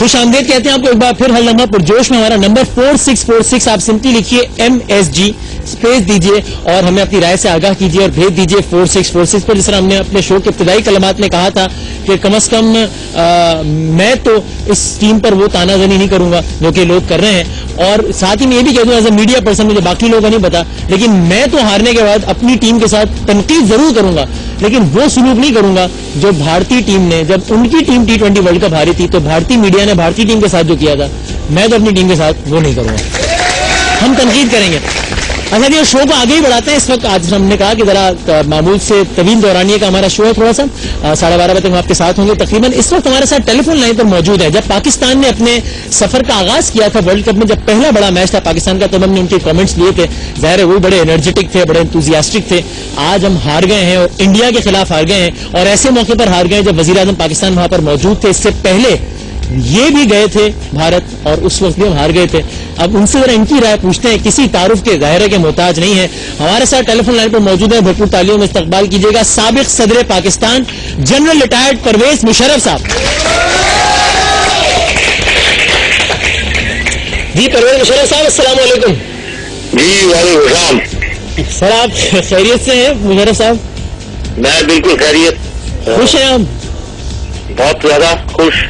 خوش آمدید کہتے ہیں آپ کو ایک بار پھر ہر لمحہ پرجوش میں. ہمارا نمبر 4646, آپ سمپلی لکھیے MSG اسپیس دیجیے اور ہمیں اپنی رائے سے آگاہ کیجیے اور بھیج دیجیے 4646 پر. جس طرح ہم نے اپنے شو کے ابتدائی کلمات میں کہا تھا کہ کم از کم میں تو اس ٹیم پر وہ تانا زنی نہیں کروں گا جو کہ لوگ کر رہے ہیں, اور ساتھ ہی میں یہ بھی کہہ دوں ایز اے میڈیا پرسن, مجھے باقی لوگوں کا نہیں پتا, لیکن میں تو ہارنے کے بعد اپنی ٹیم کے ساتھ تنقید ضرور کروں گا, لیکن وہ سلوک نہیں کروں گا جو بھارتی ٹیم نے, جب ان کی ٹیم T20 ورلڈ کپ ہاری تھی تو بھارتی میڈیا نے بھارتی ٹیم کے ساتھ جو کیا تھا, میں تو اپنی ٹیم کے ساتھ وہ نہیں کروں گا. ہم تنقید کریں گے. اچھا جی, شو کو آگے ہی بڑھاتے ہیں. اس وقت آج ہم نے کہا کہ ذرا معمول سے طویل دورانیے کا ہمارا شو ہے, تھوڑا سا 12:30 بجے ہم آپ کے ساتھ ہوں گے تقریباً. اس وقت ہمارے ساتھ ٹیلی فون لائن پر موجود ہے. جب پاکستان نے اپنے سفر کا آغاز کیا تھا ورلڈ کپ میں, جب پہلا بڑا میچ تھا پاکستان کا, تب ہم نے ان کے کامنٹس لیے تھے. ظاہر ہے وہ بڑے انرجیٹک تھے, بڑے انتوزیاسٹک تھے. آج ہم ہار گئے ہیں اور انڈیا کے خلاف ہار گئے ہیں, اور ایسے موقع پر ہار گئے جب وزیر اعظم پاکستان وہاں پر موجود تھے. اس سے پہلے یہ بھی گئے تھے بھارت اور اس وقت بھی ہم ہار گئے تھے. اب ان سے ذرا ان کی رائے پوچھتے ہیں, کسی تعارف کے ظاہر ہے کے محتاج نہیں ہے. ہمارے ساتھ ٹیلی فون لائن پر موجود ہیں, بھرپور تالیوں میں استقبال کیجیے گا سابق صدر پاکستان جنرل ریٹائرڈ پرویز مشرف صاحب. جی پرویز مشرف صاحب السلام علیکم. جی وعلیکم السلام. سر آپ خیریت سے ہیں مشرف صاحب؟ میں بالکل خیریت. خوش ہیں ہم؟ بہت زیادہ خوش.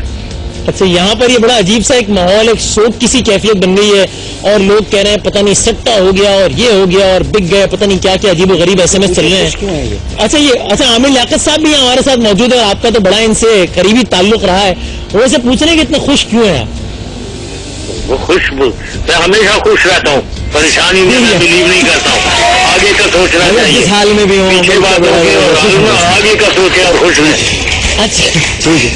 اچھا, یہاں پر یہ بڑا عجیب سا ایک ماحول, ایک سوگ کسی کیفیت بن گئی ہے, اور لوگ کہہ رہے ہیں پتہ نہیں سٹا ہو گیا اور یہ ہو گیا اور بک گئے, پتہ نہیں کیا کیا عجیب و غریب SMS چل رہے ہیں. اچھا عامر لیاقت صاحب بھی ہمارے ساتھ موجود ہے, اور آپ کا تو بڑا ان سے قریبی تعلق رہا ہے. وہ اسے پوچھ رہے ہیں کہ اتنے خوش کیوں ہیں آپ؟ وہ خوش, میں ہمیشہ خوش رہتا ہوں, پریشانی میں بلیو نہیں کرتا ہوں. آگے کا سوچنا چاہیے, جس حال میں بھی ہوں پیچھے بات ہوگی اور آگے کا سوچے اور خوش رہیں. اچھا ٹھیک ہے.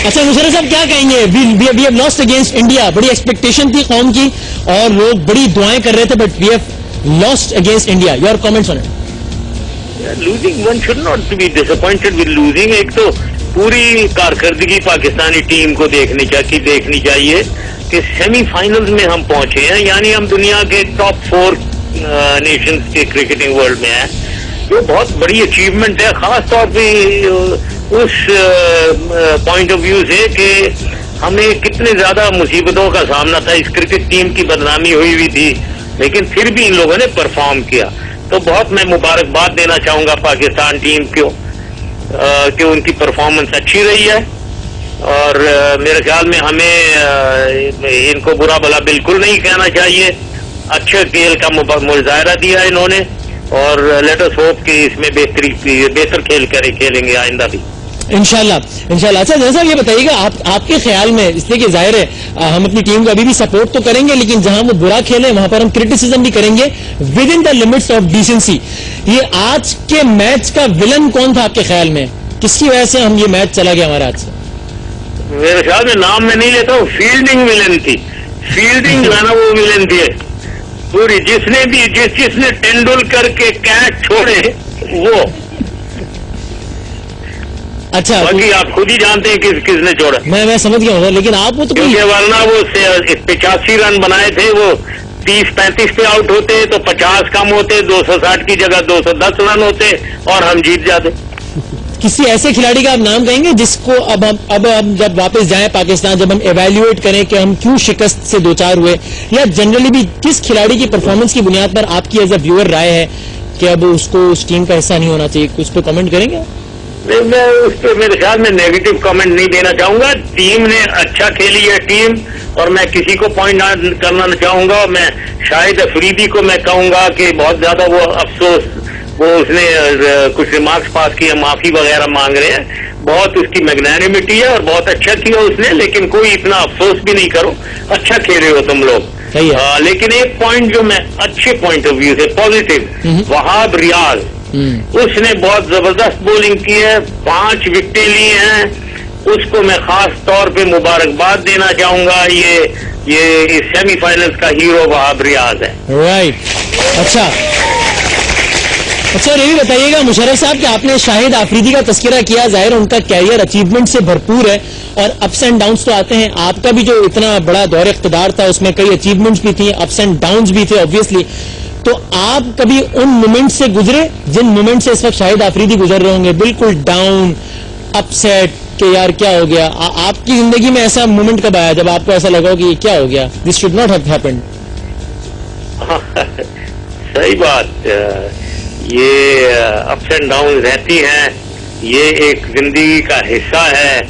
اچھا مشرف صاحب کیا کہیں گے؟ We have lost against India. بڑی ایکسپیکٹیشن تھی قوم کی اور لوگ بڑی دعائیں کر رہے تھے, but we have lost against India. Your comments on it? Losing, one should not be disappointed with losing. ایک تو پوری کارکردگی پاکستانی ٹیم کو دیکھنی چاہیے کہ سیمی فائنلز میں ہم پہنچے ہیں, یعنی ہم دنیا کے ٹاپ 4 نیشنز کے کرکٹنگ ورلڈ میں ہیں, جو بہت بڑی اچیومنٹ ہے, خاص طور پہ اس پوائنٹ آف ویو سے کہ ہمیں کتنے زیادہ مصیبتوں کا سامنا تھا. اس کرکٹ ٹیم کی بدنامی ہوئی تھی, لیکن پھر بھی ان لوگوں نے پرفارم کیا. تو بہت میں مبارکباد دینا چاہوں گا پاکستان ٹیم کو کہ ان کی پرفارمنس اچھی رہی ہے, اور میرے خیال میں ہمیں ان کو برا بھلا بالکل نہیں کہنا چاہیے. اچھے کھیل کا مظاہرہ دیا انہوں نے, اور لیٹ اس ہوپ کہ اس میں بہتر کھیل کھیلیں گے آئندہ بھی انشاءاللہ. اچھا جیسا یہ بتائیے گا آپ کے خیال میں, اس لیے کہ ظاہر ہے ہم اپنی ٹیم کو ابھی بھی سپورٹ تو کریں گے, لیکن جہاں وہ برا کھیلے وہاں پر ہم کرٹیسزم بھی کریں گے with in the limits of decency. یہ آج کے میچ کا ولن کون تھا آپ کے خیال میں؟ کس کی وجہ سے ہم یہ میچ چلا گیا ہمارا آج سے؟ میرے خیال میں نام میں نہیں لیتا ہوں, فیلڈنگ ولن تھی. فیلڈنگ جو ہے نا وہ ولن تھی پوری. جس نے ٹینڈولکر کے کیچ چھوڑے وہ. اچھا باقی آپ خود ہی جانتے ہیں کس نے چھوڑا. میں سمجھ گیا ہوں, لیکن آپ وہ تو ورنہ وہ 85 رن بنائے تھے, وہ 30-35 پہ آؤٹ ہوتے تو 50 کم ہوتے, 260 کی جگہ 210 رن ہوتے اور ہم جیت جاتے. کسی ایسے کھلاڑی کا آپ نام کہیں گے جس کو اب ہم جب واپس جائیں پاکستان, جب ہم ایویلیویٹ کریں کہ ہم کیوں شکست سے دوچار ہوئے, یا جنرلی بھی کس کھلاڑی کی پرفارمنس کی بنیاد پر آپ کی ایز اے ویور رائے ہے کہ اب اس کو اس ٹیم کا حصہ نہیں ہونا چاہیے؟ اس پہ کامنٹ کریں گے؟ میں اس پہ میرے خیال میں نیگیٹو کامنٹ نہیں دینا چاہوں گا. ٹیم نے اچھا کھیلی ہے ٹیم, اور میں کسی کو پوائنٹ نہ کرنا چاہوں گا. میں شاہد افریدی کو میں کہوں گا کہ بہت زیادہ وہ افسوس, وہ اس نے کچھ ریمارکس پاس کیے, معافی وغیرہ مانگ رہے ہیں. بہت اس کی میگنینیمٹی ہے اور بہت اچھا کیا اس نے, لیکن کوئی اتنا افسوس بھی نہیں کرو, اچھا کھیلے ہو تم لوگ. لیکن ایک پوائنٹ جو میں اچھے پوائنٹ آف ویو سے پازیٹو, وہاب ریاض, اس نے بہت زبردست بولنگ کی ہے, 5 وکٹیں لی ہیں. اس کو میں خاص طور پہ مبارکباد دینا چاہوں گا. یہ سیمی فائنلز کا ہیرو وہاب ریاض ہے. اچھا اور یہ بھی بتائیے گا مشرف صاحب کہ آپ نے شاہد آفریدی کا تذکرہ کیا, ظاہر ان کا کیریئر اچیومنٹ سے بھرپور ہے اور اپس اینڈ ڈاؤنس تو آتے ہیں. آپ کا بھی جو اتنا بڑا دور اقتدار تھا اس میں کئی اچیومنٹس بھی تھیں, اپس اینڈ ڈاؤنس بھی تھے آبویسلی. تو آپ کبھی ان مومنٹ سے گزرے جن مومنٹ سے اس وقت شاہد آفریدی گزر رہے ہوں گے، بالکل ڈاؤن، اپ سیٹ کہ یار کیا ہو گیا؟ آپ کی زندگی میں ایسا مومنٹ کب آیا جب آپ کو ایسا لگا کہ یہ کیا ہو گیا، this should not have happened? صحیح بات، یہ اپس اینڈ ڈاؤن رہتی ہیں، یہ ایک زندگی کا حصہ ہے،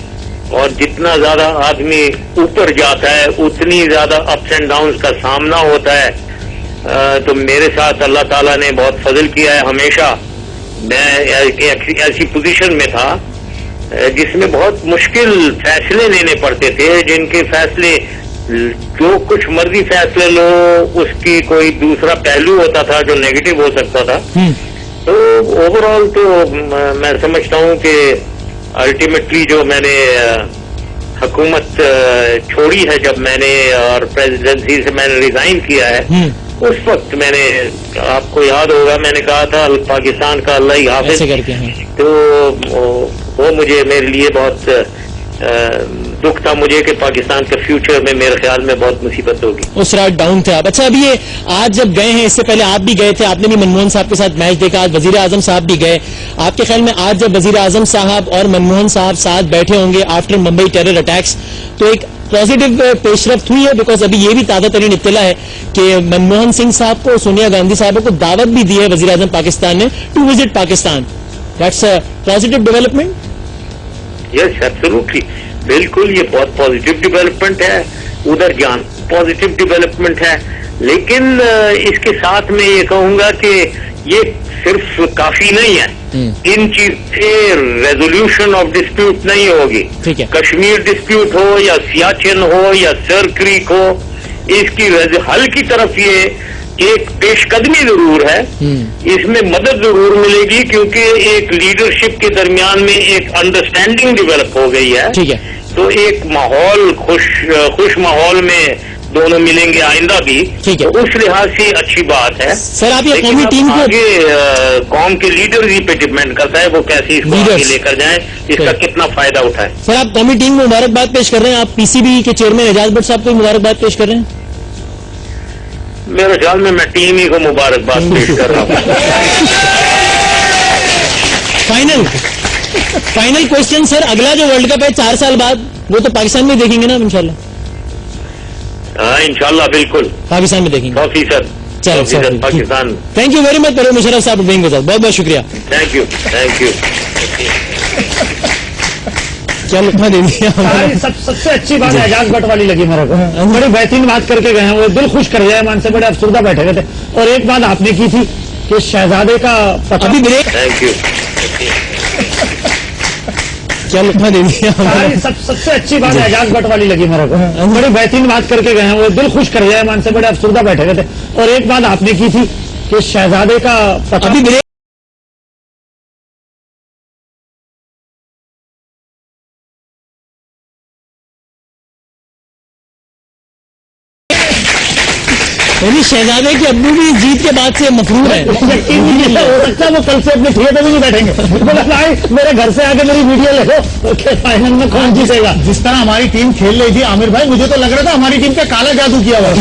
اور جتنا زیادہ آدمی اوپر جاتا ہے اتنی زیادہ اپس اینڈ ڈاؤنز کا سامنا ہوتا ہے. تو میرے ساتھ اللہ تعالیٰ نے بہت فضل کیا ہے. ہمیشہ میں ایسی پوزیشن میں تھا جس میں بہت مشکل فیصلے لینے پڑتے تھے، جن کے فیصلے جو کچھ مرضی فیصلے لو اس کی کوئی دوسرا پہلو ہوتا تھا جو نیگیٹو ہو سکتا تھا. تو اوور آل تو میں سمجھتا ہوں کہ الٹیمیٹلی جو میں نے حکومت چھوڑی ہے، جب میں نے اور پریزیڈنسی سے میں نے ریزائن کیا ہے، اس وقت میں نے، آپ کو یاد ہوگا میں نے کہا تھا پاکستان کا اللہ ہی حافظ، تو وہ مجھے میرے لیے بہت دکھ تھا مجھے کہ پاکستان کے فیوچر میں میرے خیال میں بہت مصیبت ہوگی. اس رات ڈاؤن تھے آپ. اچھا، ابھی یہ آج جب گئے ہیں، اس سے پہلے آپ بھی گئے تھے، آپ نے بھی منموہن صاحب کے ساتھ میچ دیکھا، آج وزیر اعظم صاحب بھی گئے. آپ کے خیال میں آج جب وزیر اعظم صاحب اور منموہن صاحب ساتھ بیٹھے ہوں گے آفٹر ممبئی ٹیرر اٹیکس، تو ایک پازیٹو پیش رفت ہوئی ہے؟ بیکاز ابھی یہ بھی تازہ ترین اطلاع ہے کہ منموہن سنگھ صاحب کو، سونیا گاندھی صاحبہ کو دعوت بھی دی ہے وزیر اعظم پاکستان نے to visit Pakistan. That's a positive development. Yes, absolutely, بالکل، یہ بہت پازیٹو ڈیولپمنٹ ہے. ادھر جان پازیٹو ڈیولپمنٹ ہے، لیکن اس کے ساتھ میں یہ کہوں گا کہ یہ صرف کافی نہیں ہے. ان چیز سے ریزولوشن آف ڈسپیوٹ نہیں ہوگی. کشمیر ڈسپیوٹ ہو یا سیاچن ہو یا سر کریک ہو، اس کی حل کی طرف یہ ایک پیش قدمی ضرور ہے. اس میں مدد ضرور ملے گی، کیونکہ ایک لیڈرشپ کے درمیان میں ایک انڈرسٹینڈنگ ڈیولپ ہو گئی ہے. تو ایک ماحول خوش ماحول میں دونوں ملیں گے آئندہ بھی. تو اس لحاظ سے اچھی بات ہے. سر، آپ یہ قومی ٹیم کو آگے قوم کے لیڈر ہی پہ ڈپینڈ کرتا ہے، وہ کیسے اس کو آگے لے کر جائیں، اس کا کتنا فائدہ اٹھائیں. سر، آپ قومی ٹیم کو مبارکباد پیش کر رہے ہیں، آپ پی سی بی کے چیئرمین اعجاز بٹ صاحب کو مبارکباد پیش کر رہے ہیں. میرے خیال میں ٹیم ہی کو مبارکباد پیش کر رہا ہوں. فائنل کوشچن سر، اگلا جو ورلڈ کپ ہے 4 سال بعد، وہ تو پاکستان میں دیکھیں گے نا انشاءاللہ؟ ہاں، انشاءاللہ بالکل پاکستان میں دیکھیں گے. 100%. چلو Pakistan. Thank you very much Pervez Musharraf sahab being with us. بہت بہت شکریہ. Thank you. کیا لکھنا دے دیا. سب سے اچھی بات اعجاز بٹ والی لگی میرے کو، بڑی بہترین بات کر کے گئے ہیں، وہ دل خوش کر جائے مان سے، بڑے افسردہ بیٹھے گئے تھے. اور ایک بات آپ نے کی تھی کہ شہزادے کا پتہ ابھی بریک. Thank you. کیا لکھنا دے دیا. سب سے اچھی بات اعجاز بٹ والی لگی میرے کو، بڑی بہترین بات کر کے گئے ہیں، وہ دل خوش کر جائے مان سے، بڑے افسردہ بیٹھے گئے تھے. اور ایک بات آپ نے کی تھی کہ شہزادے کا پتہ ابھی بریک. یعنی شہزادے کے ابو بھی جیت کے بعد سے مفروض ہے. ہو سکتا ہے وہ کل سے اپنے تھیٹر میں نہیں بیٹھیں گے، بولا بھائی میرے گھر سے آگے میری ویڈیو لے لو کہ فائنل میں کون جیتے گا. جس طرح ہماری ٹیم کھیل رہی تھی عامر بھائی، مجھے تو لگ رہا تھا ہماری ٹیم کا کالا جادو کیا ہوا.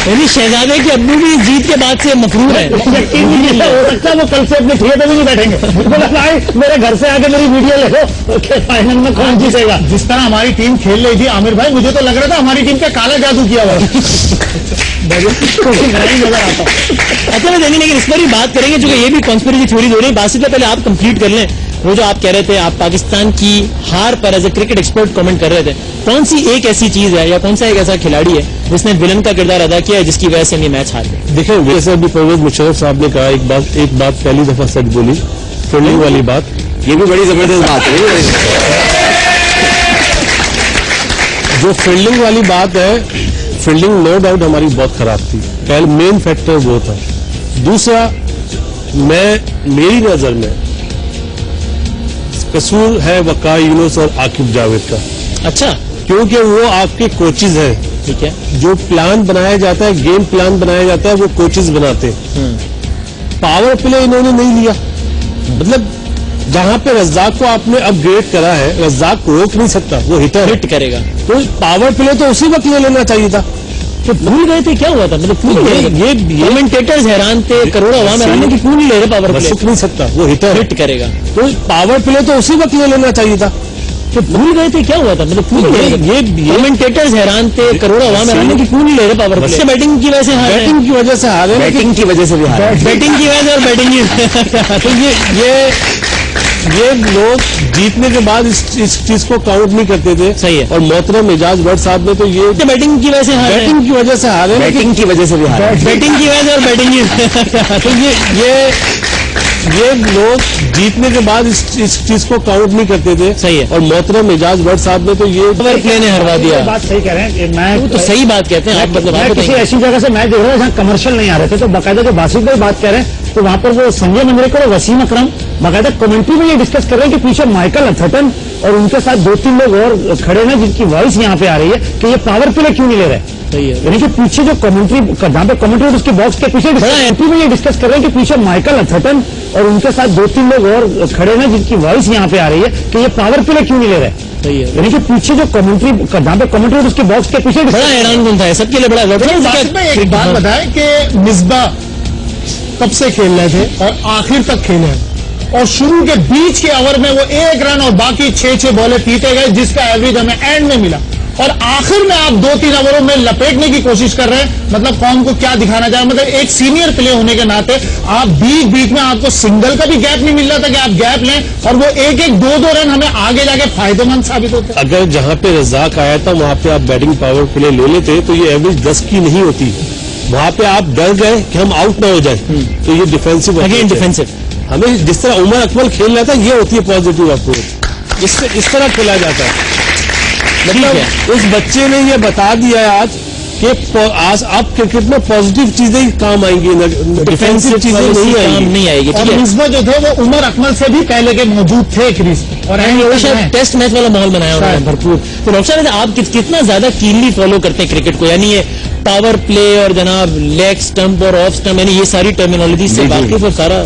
یعنی شہزادے کے ابو بھی جیت کے بعد سے مفروض ہے. ہو سکتا ہے وہ کل سے اپنے تھیٹر میں نہیں بیٹھیں گے، بولا بھائی میرے گھر سے آگے میری ویڈیو لے لو کہ فائنل میں کون جیتے گا. جس طرح ہماری ٹیم کھیل رہی تھی عامر بھائی، مجھے تو لگ رہا تھا ہماری ٹیم کا کالا جادو کیا ہوا. اچھا میں دیکھیں، لیکن اس پر بھی بات کریں گے چونکہ یہ بھی کانسپریسی تھیوریز ہو رہی ہے. بات سے پہلے آپ کمپلیٹ کر لیں وہ جو آپ کہہ رہے تھے، آپ پاکستان کی ہار پر as a cricket expert comment کر رہے تھے. کون سی ایک ایسی چیز ہے یا کون سا ایک ایسا کھلاڑی ہے جس نے ولن کا کردار ادا کیا ہے جس کی وجہ سے ہم یہ میچ ہار گئے؟ دیکھیں، جیسے ابھی پرویز مشرف صاحب نے کہا، ایک بات پہلی دفعہ سچ بولی، فیلڈنگ والی بات، یہ بھی بڑی زبردست بات ہے. جو فیلڈنگ والی بات ہے، فیلڈنگ نو ڈاؤٹ ہماری بہت خراب تھی، پہلے مین فیکٹر وہ تھا. دوسرا، میری نظر میں قصور ہے وقار یونس اور عاقب جاوید کا. اچھا، کیونکہ وہ آپ کے کوچز ہیں. ٹھیک ہے، جو پلان بنایا جاتا ہے، گیم پلان بنایا جاتا ہے، وہ کوچز بناتے ہیں. پاور پلے انہوں نے نہیں لیا. مطلب جہاں پہ رزاق کو آپ نے اپ گریڈ کرا ہے، رزاق کو روک نہیں سکتا، وہ ہٹ کرے گا. تو پاور پلے تو اسی وقت لے لینا چاہیے تھا. تو بھول گئے تھے کیا ہوا تھا؟ مطلب یہ کمنٹیٹرز حیران تھے، کروڑوں عوام حیران ہے کہ کیوں نہیں لے رہے پاور پلے؟ سک نہیں سکتا، وہ ہٹ کرے گا تو پاور پلے تو اسی وقت لے لینا چاہیے تھا. تو بھول گئے تھے کیا ہوا تھا؟ مطلب یہ کمنٹیٹرز حیران تھے، کروڑوں عوام حیران ہے کہ کیوں نہیں لے رہے پاور پلے؟ بیٹنگ کی وجہ سے ہار رہے ہیں. بیٹنگ کی وجہ سے ہارے، بیٹنگ کی وجہ سے بھی ہارے. بیٹنگ کی وجہ سے اور بیٹنگ کی تو یہ لوگ جیتنے کے بعد اس چیز کو کاؤنٹ نہیں کرتے تھے. صحیح ہے. اور محترم اعجاز بٹ صاحب نے تو یہ بیٹنگ کی وجہ سے ہار رہے ہیں. بیٹنگ کی وجہ سے ہارے، بیٹنگ کی وجہ سے بھی ہارے. بیٹنگ کی وجہ سے اور بیٹنگ کی تو یہ لوگ جیتنے کے بعد اس چیز کو کاؤنٹ نہیں کرتے تھے. صحیح ہے. اور محترم اعجاز بٹ صاحب نے تو یہ پاور پلے نے ہروا دیا. بات صحیح کہہ رہے ہیں کہ میں وہ تو صحیح بات کہتے ہیں آپ. مطلب میں آپ کسی ایسی جگہ سے میچ دیکھ رہا تھا جہاں کمرشل نہیں آ رہے تھے، تو باقاعدہ جو باسط بھائی بات کہہ رہے ہیں تو وہاں پر وہ سنجے منجریکر اور وسیم اکرم باقاعدہ کمنٹری میں یہ ڈسکس کر رہے ہیں کہ پیچھے مائیکل اتھرٹن اور ان کے ساتھ 2-3 لوگ اور کھڑے ہیں جن کی وائس یہاں پہ آ رہی ہے کہ یہ پاور پلے کیوں نہیں لے رہے. یعنی کہ پیچھے جو کمنٹری جہاں پہ کمنٹری اس کے باکس کے پیچھے کمنٹری میں یہ ڈسکس کر رہے ہیں کہ پیچھے مائیکل اتھرٹن اور ان کے ساتھ 2-3 لوگ اور کھڑے ہیں جن کی وائس یہاں پہ آ رہی ہے کہ یہ پاور پلے کیوں نہیں لے رہے. یعنی کہ پیچھے جو کمنٹری جہاں پہ کمنٹری اس کے باکس کے پیچھے بڑا حیران کن تھا سب کے لیے. بڑا ایک بات بتائیں کہ مصباح کب سے کھیل رہے تھے اور آخر تک کھیلے ہیں، اور شروع کے بیچ کے اوور میں وہ 1 رن اور باقی 6 بالیں پیتے گئے، جس کا ایوریج ہمیں اینڈ میں ملا، اور آخر میں آپ 2-3 اووروں میں لپیٹنے کی کوشش کر رہے ہیں. مطلب قوم کو کیا دکھانا چاہ رہے ہیں؟ مطلب ایک سینئر پلے ہونے کے ناطے آپ بیچ میں آپ کو سنگل کا بھی گیپ نہیں مل رہا تھا کہ آپ گیپ لیں، اور وہ 1-2 رن ہمیں آگے جا کے فائدہ مند ثابت ہوتے. اگر جہاں پہ رزاق آیا تھا وہاں پہ آپ بیٹنگ پاور پلے لے لیتے تو یہ ایوریج 10 کی نہیں ہوتی. وہاں پہ آپ ڈر گئے کہ ہم آؤٹ نہ ہو جائیں، تو یہ ڈیفینسو اگین ڈیفینسو. ہمیں جس طرح عمر اکمل کھیل رہا تھا یہ ہوتی ہے پازیٹو اپروچ. اس طرح کھیلا جاتا ہے. مطلب اس بچے نے یہ بتا دیا ہے آج کہ اب کرکٹ میں پازیٹو چیزیں ہی کام آئیں گی، ڈیفینسو چیزیں نہیں آئیں گی. اور مصباح جو تھے وہ عمر اکمل سے بھی پہلے کے موجود تھے کریز میں، اور ٹیسٹ میچ والا ماحول بنایا انہوں نے بھرپور. تو ڈاکٹر صاحب آپ کتنا زیادہ کینلی فالو کرتے ہیں کرکٹ کو؟ یعنی یہ پاور پلے اور جناب لیگ سٹمپ اور آف سٹمپ، یعنی یہ ساری ٹرمینالوجی سے واقف اور سارا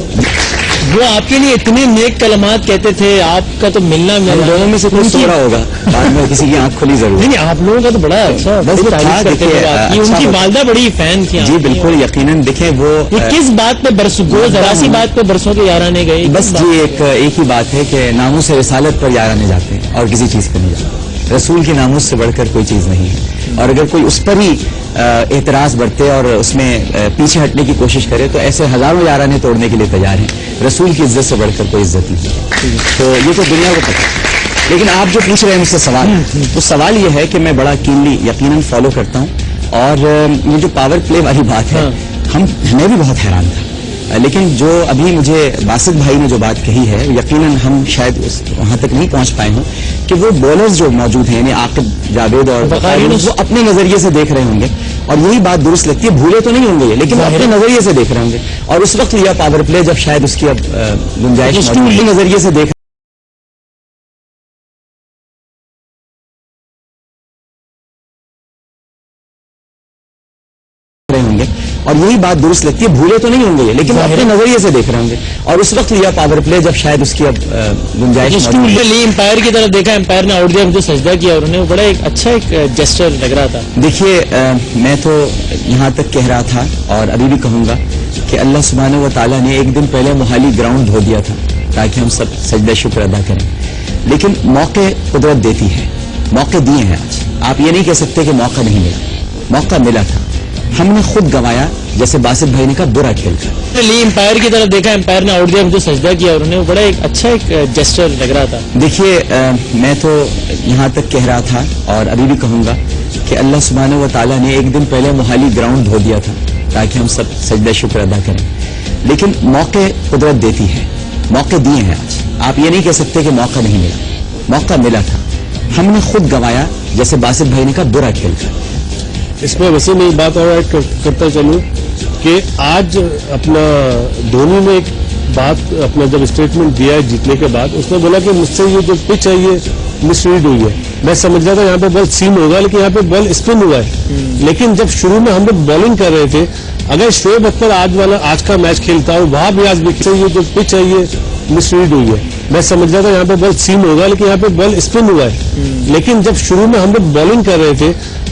وہ آپ کے لیے اتنے نیک کلمات کہتے تھے. آپ کا تو ملنا دونوں میں سے کوئی سو رہا ہوگا، بعد میں کسی کی آنکھ کھلی ضرور. نہیں آپ لوگوں کا تو بڑا اچھا، بس وہ تھا. ان کی والدہ بڑی فین تھی. جی بالکل یقیناً. دیکھیں وہ کس بات پہ برسوں ذرا سی بات پہ برسوں کے یارانے گئے؟ بس جی ایک ہی بات ہے کہ ناموس رسالت پر یارانے جاتے ہیں اور کسی چیز پہ نہیں جاتے. رسول کے ناموس سے بڑھ کر کوئی چیز نہیں ہے، اور اگر کوئی اس پر ہی اعتراض برتے اور اس میں پیچھے ہٹنے کی کوشش کرے تو ایسے ہزاروں یارانے توڑنے کے لیے تیار ہیں. رسول کی عزت سے بڑھ کر کوئی عزت نہیں. تو یہ تو دنیا کو پتہ ہے. لیکن آپ جو پوچھ رہے ہیں مجھ سے سوال، وہ سوال یہ ہے کہ میں بڑا کینلی یقیناً فالو کرتا ہوں. اور یہ جو پاور پلے والی بات ہے، میں بھی بہت حیران تھا. لیکن جو ابھی مجھے باسط بھائی نے جو بات کہی ہے، یقیناً ہم شاید وہاں تک نہیں پہنچ پائے ہوں کہ وہ بولرز جو موجود ہیں، یعنی عاقب جاوید اور وہ اپنے نظریے سے دیکھ رہے ہوں گے. اور یہی بات درست لگتی ہے، بھولے تو نہیں ہوں گے لیکن وہ اپنے نظریے سے دیکھ رہے ہوں گے. اور اس وقت لیا پاور پلے جب شاید اس کی اب گنجائش نظریے سے دیکھ ہوں گے. اور یہی بات درست لگتی ہے، بھولے تو نہیں ہوں گے لیکن اپنے نظریے سے دیکھ رہے ہوں گے. اور اس وقت لیا پاور پلے جب شاید اس کی اب گنجائش امپائر کی طرف دیکھا، امپائر نے آؤٹ دیا، مجھے سجدہ کیا، انہوں نے بڑا ایک اچھا ایک جسچر لگ رہا تھا. دیکھیے میں تو یہاں تک کہہ رہا تھا اور ابھی بھی کہوں گا کہ اللہ سبحانہ و تعالیٰ نے ایک دن پہلے موہالی گراؤنڈ دھو دیا تھا تاکہ ہم سب سجدہ شکر ادا کریں. لیکن موقع قدرت دیتی ہے، موقع دیے ہیں آج. آپ یہ نہیں کہہ سکتے کہ موقع نہیں ملا، موقع ملا تھا، ہم نے خود گنوایا. جیسے باسط بھائی نے کہا برا کھیل کر امپائر کی طرف دیکھا، امپائر نے آؤٹ دیا، مجھے سجدہ کیا، انہوں نے بڑا ایک اچھا ایک جسچر لگ رہا تھا. دیکھیے میں تو یہاں تک کہہ رہا تھا اور ابھی بھی کہوں گا کہ اللہ سبحانہ و تعالیٰ نے ایک دن پہلے موہالی گراؤنڈ دھو دیا تھا تاکہ ہم سب سجدہ شکر ادا کریں. لیکن موقع قدرت دیتی ہے، موقع دیے ہیں آج. آپ یہ نہیں کہہ سکتے کہ موقع نہیں ملا، موقع ملا تھا، ہم نے خود گنوایا. جیسے باسط بھائی نے کہا برا کھیل کر. اس میں ویسے میں بات اور ایڈ کرتا چلوں کہ آج اپنا دھونی نے ایک بات اپنا جب اسٹیٹمنٹ دیا ہے جیتنے کے بعد، اس نے بولا کہ مجھ سے یہ جو پچ ہے یہ مس ریڈ ہوئی ہے. میں سمجھ رہا تھا یہاں پہ بال سیم ہوگا لیکن یہاں پہ بال اسپن ہوا ہے. لیکن جب شروع میں ہم لوگ بالنگ کر رہے تھے، اگر شعیب اختر آج کا میچ کھیلتا ہوں وہاں بھی آج بھی یہ جو پچ ہے یہ مس ریڈ ہوئی ہے. میں سمجھ رہا تھا یہاں پہ بال سیم ہوگا لیکن یہاں پہ بال اسپن ہوا ہے. لیکن جب شروع میں ہم لوگ بالنگ کر رہے تھے،